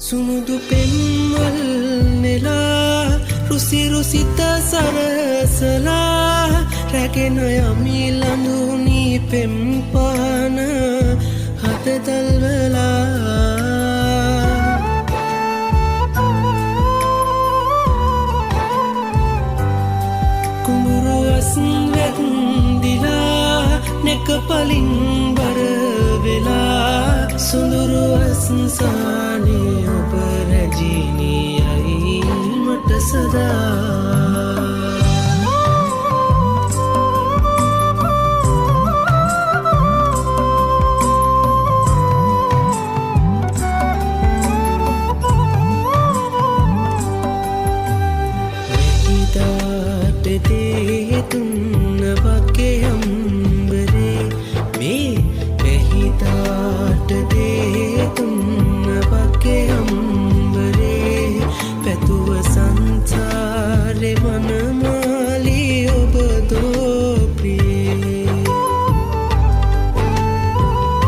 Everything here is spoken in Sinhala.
සුමුදු පෙම්වල් නෙලා රුසි රුසිත සරසලා රැගෙන යමි ලඳුනී පෙම්පාන හතදල්වලා කුඹුරු අස්න් වැන්දිලා නෙක පලින් බර වෙලා සුඳුරු අස්න්සානේ ඔබ රැජිනියයි මට සදා